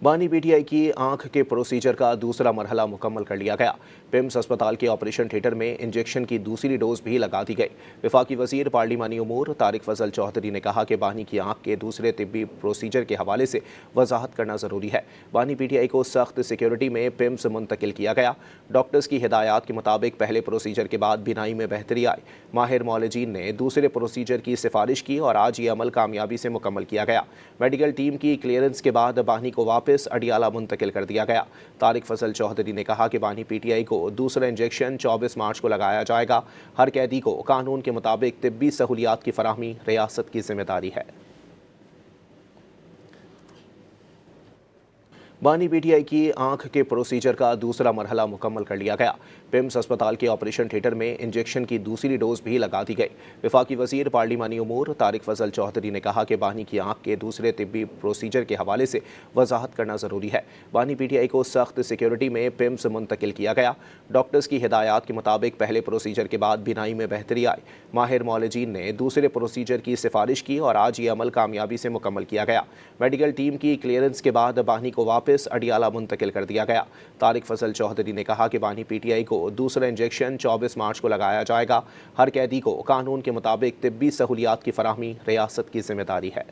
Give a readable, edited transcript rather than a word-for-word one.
बानी पीटीआई की आंख के प्रोसीजर का दूसरा मरहला मुकम्मल कर लिया गया। पिम्स अस्पताल के ऑपरेशन थिएटर में इंजेक्शन की दूसरी डोज भी लगा दी गई। वफाकी वजीर पार्लिमानी उमूर तारिक फजल चौधरी ने कहा कि बानी की आंख के दूसरे तिब्बी प्रोसीजर के हवाले से वजाहत करना जरूरी है। बानी पीटीआई को सख्त सिक्योरिटी में पिम्स मुंतकिल किया गया। डॉक्टर्स की हिदायत के मुताबिक पहले प्रोसीजर के बाद बिनाई में बेहतरी आई। माहिर मौलजीन ने दूसरे प्रोसीजर की सिफारिश की और आज ये अमल कामयाबी से मुकम्मल किया गया। मेडिकल टीम की क्लियरेंस के बाद बानी को वापस अडियाला मुंतकिल कर दिया गया। तारिक फजल चौधरी ने कहा कि बानी पीटीआई को दूसरा इंजेक्शन 24 मार्च को लगाया जाएगा। हर कैदी को कानून के मुताबिक तिब्बी सहूलियात की फराहमी रियासत की जिम्मेदारी है। बानी पीटीआई की आंख के प्रोसीजर का दूसरा मरहला मुकम्मल कर लिया गया। पिम्स अस्पताल के ऑपरेशन थिएटर में इंजेक्शन की दूसरी डोज भी लगा दी गई। वफाकी वजीर पार्लिमानी उमूर तारिक फजल चौधरी ने कहा कि बानी की आंख के दूसरे तिब्बी प्रोसीजर के हवाले से वजाहत करना जरूरी है। बानी पीटीआई को सख्त सिक्योरिटी में पिम्स मुंतकिल किया गया। डॉक्टर्स की हिदायत के मुताबिक पहले प्रोसीजर के बाद बिनाई में बेहतरी आई। माहिर मौलजीन ने दूसरे प्रोसीजर की सिफारिश की और आज ये अमल कामयाबी से मुकम्मल किया गया। मेडिकल टीम की क्लियरेंस के बाद बानी को वापस अडियाला मुंतकिल कर दिया गया। तारिक फजल चौधरी ने कहा कि बानी पीटीआई को दूसरा इंजेक्शन 24 मार्च को लगाया जाएगा। हर कैदी को कानून के मुताबिक तिब्बी सहूलियात की फराहमी रियासत की जिम्मेदारी है।